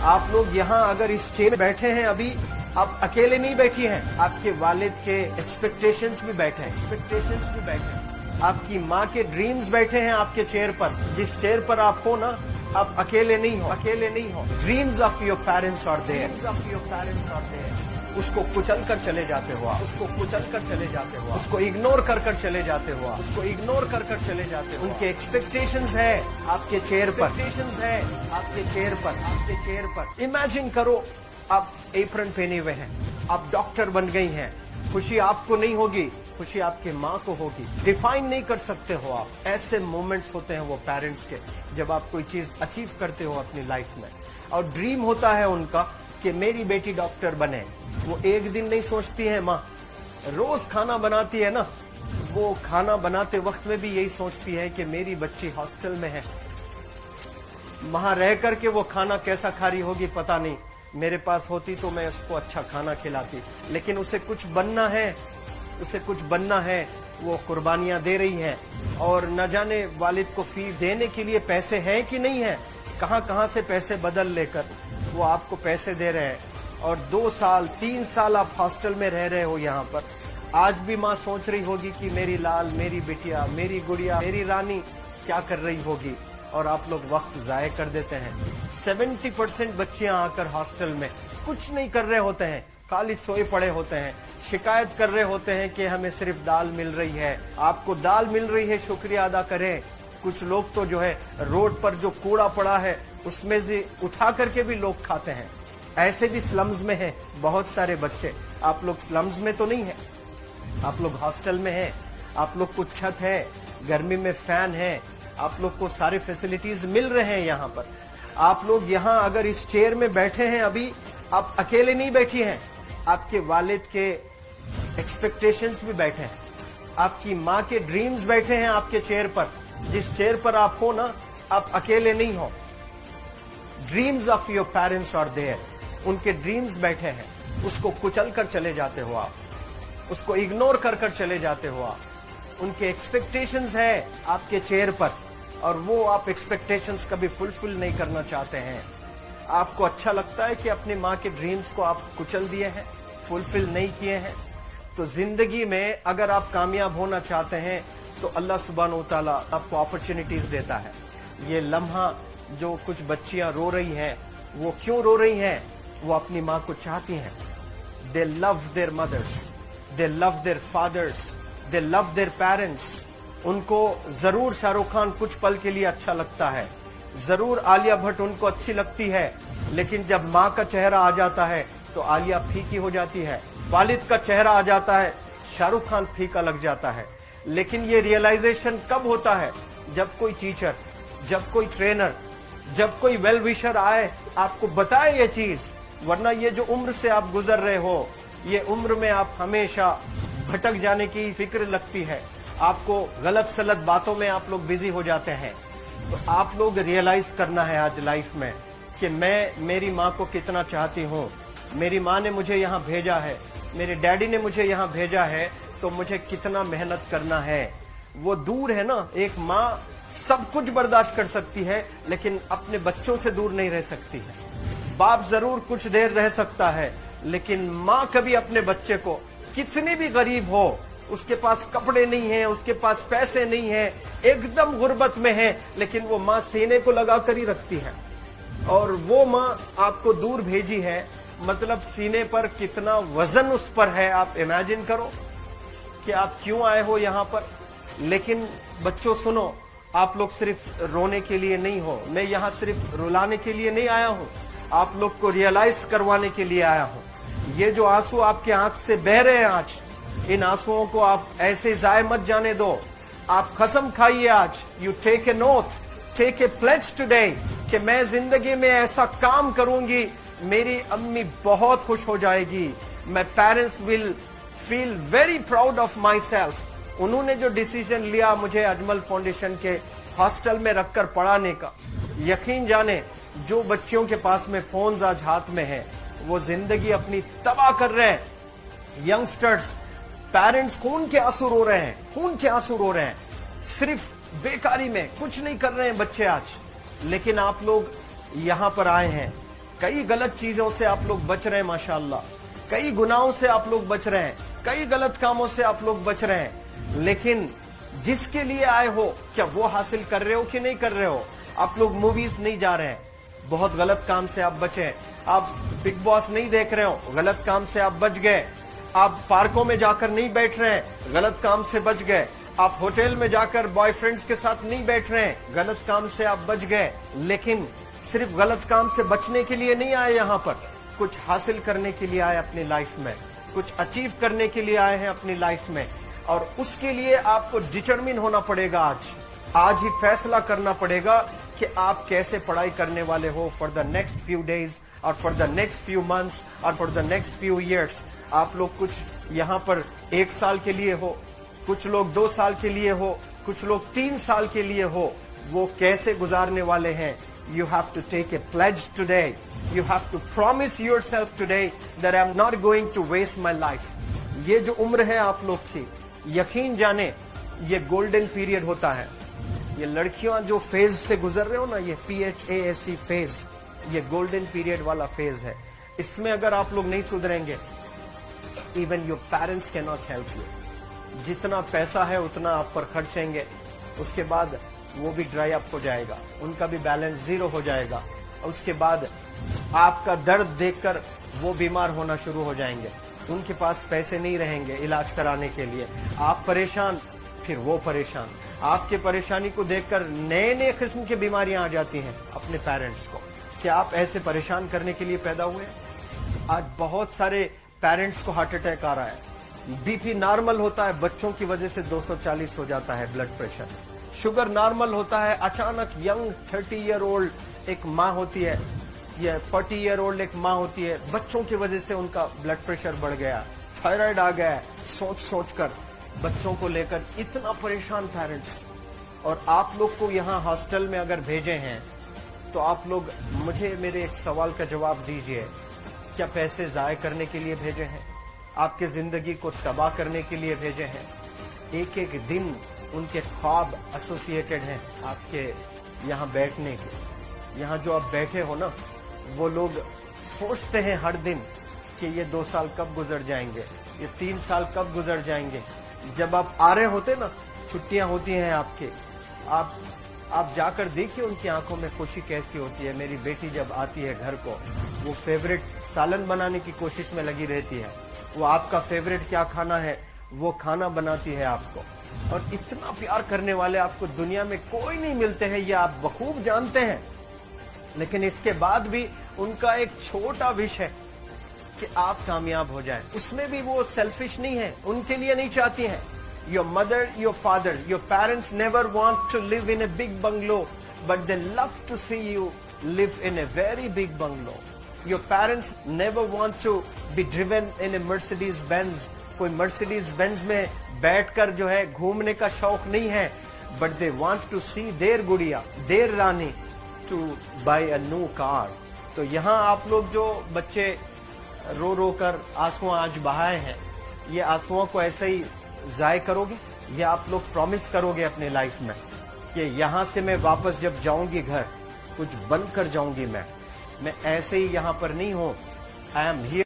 आप लोग यहाँ अगर इस चेयर में बैठे हैं अभी, आप अकेले नहीं बैठी हैं, आपके वालिद के एक्सपेक्टेशंस भी बैठे हैं, आपकी माँ के ड्रीम्स बैठे हैं आपके चेयर पर। जिस चेयर पर आप हो ना, आप अकेले नहीं हो। Dreams of your parents are there. उसको कुचल कर चले जाते हो आप, उसको इग्नोर कर चले जाते हो आप, उनके एक्सपेक्टेशंस है आपके चेयर पर। इमेजिन करो आप एप्रन पहने हुए हैं, आप डॉक्टर बन गई हैं, खुशी आपको नहीं होगी, खुशी आपके माँ को होगी। डिफाइन नहीं कर सकते हो आप। ऐसे मोमेंट्स होते हैं वो पेरेंट्स के, जब आप कोई चीज अचीव करते हो अपनी लाइफ में, और ड्रीम होता है उनका कि मेरी बेटी डॉक्टर बने। वो एक दिन नहीं सोचती है माँ, रोज खाना बनाती है ना, वो खाना बनाते वक्त में भी यही सोचती है कि मेरी बच्ची हॉस्टल में है, वहां रह करके वो खाना कैसा खा रही होगी पता नहीं, मेरे पास होती तो मैं उसको अच्छा खाना खिलाती। लेकिन उसे कुछ बनना है, वो कुर्बानियां दे रही है, और न जाने वालिद को फी देने के लिए पैसे हैं कि नहीं है, कहां से पैसे बदल लेकर वो आपको पैसे दे रहे हैं। और 2 साल 3 साल आप हॉस्टल में रह रहे हो यहाँ पर। आज भी माँ सोच रही होगी कि मेरी लाल, मेरी बिटिया, मेरी गुड़िया, मेरी रानी क्या कर रही होगी, और आप लोग वक्त जाये कर देते हैं। 70% बच्चियां आकर हॉस्टल में कुछ नहीं कर रहे होते हैं, खाली सोए पड़े होते हैं, शिकायत कर रहे होते हैं कि हमें सिर्फ दाल मिल रही है। आपको दाल मिल रही है, शुक्रिया अदा करें। कुछ लोग तो जो है रोड पर जो कूड़ा पड़ा है उसमें से उठा करके भी लोग खाते हैं। ऐसे भी स्लम्स में हैं बहुत सारे बच्चे। आप लोग स्लम्स में तो नहीं है, आप लोग हॉस्टल में हैं, आप लोग को छत है, गर्मी में फैन है, आप लोग को सारे फैसिलिटीज मिल रहे हैं यहाँ पर। आप लोग यहाँ अगर इस चेयर में बैठे हैं अभी, आप अकेले नहीं बैठी हैं, आपके वालिद के एक्सपेक्टेशंस भी बैठे हैं, आपकी माँ के ड्रीम्स बैठे हैं आपके चेयर पर। जिस चेयर पर आप हो ना, आप अकेले नहीं हो। Dreams of your parents are there. उनके ड्रीम्स बैठे हैं, उसको कुचल कर चले जाते हो आप, उसको इग्नोर कर चले जाते हो आप। उनके एक्सपेक्टेशंस है आपके चेयर पर, और वो आप एक्सपेक्टेशंस कभी फुलफिल नहीं करना चाहते हैं। आपको अच्छा लगता है कि अपनी माँ के ड्रीम्स को आप कुचल दिए हैं, फुलफिल नहीं किए हैं। तो जिंदगी में अगर आप कामयाब होना चाहते हैं तो अल्लाह सुब्हानहू तआला आपको अपॉर्चुनिटीज देता है। ये लम्हा जो कुछ बच्चियां रो रही हैं, वो क्यों रो रही हैं? वो अपनी माँ को चाहती हैं। They love their mothers, they love their fathers, they love their parents. उनको जरूर शाहरुख खान कुछ पल के लिए अच्छा लगता है, जरूर आलिया भट्ट उनको अच्छी लगती है, लेकिन जब माँ का चेहरा आ जाता है तो आलिया फीकी हो जाती है। वालिद का चेहरा आ जाता है, शाहरुख खान फीका लग जाता है। लेकिन ये रियलाइजेशन कब होता है? जब कोई टीचर, जब कोई ट्रेनर, जब कोई वेल विशर आए, आपको बताए ये चीज। वरना ये जो उम्र से आप गुजर रहे हो, ये उम्र में आप हमेशा भटक जाने की फिक्र लगती है, आपको गलत सलत बातों में आप लोग बिजी हो जाते हैं। तो आप लोग रियलाइज करना है आज लाइफ में कि मैं मेरी माँ को कितना चाहती हूँ। मेरी माँ ने मुझे यहाँ भेजा है, मेरे डैडी ने मुझे यहाँ भेजा है, तो मुझे कितना मेहनत करना है। वो दूर है ना, एक माँ सब कुछ बर्दाश्त कर सकती है, लेकिन अपने बच्चों से दूर नहीं रह सकती है। बाप जरूर कुछ देर रह सकता है, लेकिन माँ कभी अपने बच्चे को, कितनी भी गरीब हो, उसके पास कपड़े नहीं है, उसके पास पैसे नहीं है, एकदम गुर्बत में है, लेकिन वो माँ सीने को लगा कर ही रखती है। और वो माँ आपको दूर भेजी है, मतलब सीने पर कितना वजन उस पर है। आप इमेजिन करो कि आप क्यों आए हो यहाँ पर। लेकिन बच्चों सुनो, आप लोग सिर्फ रोने के लिए नहीं हो, मैं यहाँ सिर्फ रुलाने के लिए नहीं आया हूँ, आप लोग को रियलाइज करवाने के लिए आया हूँ। ये जो आंसू आपके आंख से बह रहे हैं आज, इन आंसुओं को आप ऐसे जाए मत जाने दो। आप कसम खाइए आज, you take a note, take a pledge today, कि मैं जिंदगी में ऐसा काम करूंगी, मेरी अम्मी बहुत खुश हो जाएगी, my parents will feel very proud of my self. उन्होंने जो डिसीजन लिया मुझे अजमल फाउंडेशन के हॉस्टल में रखकर पढ़ाने का, यकीन जाने जो बच्चियों के पास में फोन्स आज हाथ में है, वो जिंदगी अपनी तबाह कर रहे हैं। यंगस्टर्स, पेरेंट्स खून के आंसू रो रहे हैं, खून के आंसू रो रहे हैं, सिर्फ बेकारी में कुछ नहीं कर रहे हैं बच्चे आज। लेकिन आप लोग यहाँ पर आए हैं, कई गलत चीजों से आप लोग बच रहे हैं माशाअल्लाह, कई गुनाहों से आप लोग बच रहे हैं, कई गलत कामों से आप लोग बच रहे हैं, लेकिन जिसके लिए आए हो क्या वो हासिल कर रहे हो कि नहीं कर रहे हो? आप लोग मूवीज नहीं जा रहे हैं, बहुत गलत काम से आप बचे। आप बिग बॉस नहीं देख रहे हो, गलत काम से आप बच गए। आप पार्कों में जाकर नहीं बैठ रहे हैं, गलत काम से बच गए। आप होटल में जाकर बॉयफ्रेंड्स के साथ नहीं बैठ रहे हैं, गलत काम से आप बच गए। लेकिन सिर्फ गलत काम से बचने के लिए नहीं आए यहाँ पर, कुछ हासिल करने के लिए आए अपनी लाइफ में, कुछ अचीव करने के लिए आए हैं अपनी लाइफ में। और उसके लिए आपको डिटरमिन होना पड़ेगा। आज ही फैसला करना पड़ेगा कि आप कैसे पढ़ाई करने वाले हो for the next few days और for the next few months और for the next few years. आप लोग कुछ यहाँ पर 1 साल के लिए हो, कुछ लोग 2 साल के लिए हो, कुछ लोग 3 साल के लिए हो, वो कैसे गुजारने वाले हैं? You have to take a pledge today. You have to promise yourself today that I'm not going to waste my life. ये जो उम्र है आप लोग की, यकीन जाने ये गोल्डन पीरियड होता है। ये लड़कियां जो फेज से गुजर रहे हो ना, ये PHASE फेज, ये गोल्डन पीरियड वाला फेज है। इसमें अगर आप लोग नहीं सुधरेंगे, even your parents can not help you. जितना पैसा है उतना आप पर खर्चेंगे, उसके बाद वो भी ड्राई अप हो जाएगा, उनका भी बैलेंस जीरो हो जाएगा। उसके बाद आपका दर्द देखकर वो बीमार होना शुरू हो जाएंगे, उनके पास पैसे नहीं रहेंगे इलाज कराने के लिए। आप परेशान, फिर वो परेशान। आपके परेशानी को देखकर नए नए किस्म की बीमारियां आ जाती हैं अपने पेरेंट्स को। क्या आप ऐसे परेशान करने के लिए पैदा हुए? आज बहुत सारे पेरेंट्स को हार्ट अटैक आ रहा है। बीपी नॉर्मल होता है, बच्चों की वजह से 240 हो जाता है ब्लड प्रेशर। शुगर नॉर्मल होता है, अचानक यंग 30 ईयर ओल्ड एक माँ होती है या 40 ईयर ओल्ड एक माँ होती है, बच्चों की वजह से उनका ब्लड प्रेशर बढ़ गया, थायराइड आ गया। सोच सोच कर बच्चों को लेकर इतना परेशान पेरेंट्स। और आप लोग को यहाँ हॉस्टल में अगर भेजे हैं तो आप लोग मुझे मेरे एक सवाल का जवाब दीजिए, क्या पैसे जाया करने के लिए भेजे हैं? आपके जिंदगी को तबाह करने के लिए भेजे हैं? एक एक दिन उनके ख्वाब एसोसिएटेड हैं आपके यहाँ बैठने के। यहाँ जो आप बैठे हो ना, वो लोग सोचते हैं हर दिन कि ये 2 साल कब गुजर जाएंगे, ये 3 साल कब गुजर जाएंगे। जब आप आ रहे होते ना, छुट्टियां होती हैं आपके, आप जाकर देखिए उनकी आंखों में खुशी कैसी होती है। मेरी बेटी जब आती है घर को, वो फेवरेट सालन बनाने की कोशिश में लगी रहती है। वो आपका फेवरेट क्या खाना है वो खाना बनाती है आपको। और इतना प्यार करने वाले आपको दुनिया में कोई नहीं मिलते हैं, ये आप बखूब जानते हैं। लेकिन इसके बाद भी उनका एक छोटा विश है कि आप कामयाब हो जाएं। उसमें भी वो सेल्फिश नहीं है, उनके लिए नहीं चाहती हैं। Your mother, your father, your parents never want to live in a big bungalow, but they love to see you live in a very big bungalow. Your parents never want to be driven in a Mercedes Benz. कोई Mercedes Benz में बैठकर जो है घूमने का शौक नहीं है, but they want to see their गुड़िया, their Rani to buy a new car. तो यहाँ आप लोग जो बच्चे रो रो कर आंसू आज बहाए हैं, ये आंसुओं को ऐसे ही जाय करोगे या आप लोग प्रॉमिस करोगे अपने लाइफ में कि यहाँ से मैं वापस जब जाऊंगी घर, कुछ बन कर जाऊंगी। मैं ऐसे ही यहाँ पर नहीं हूँ। I am here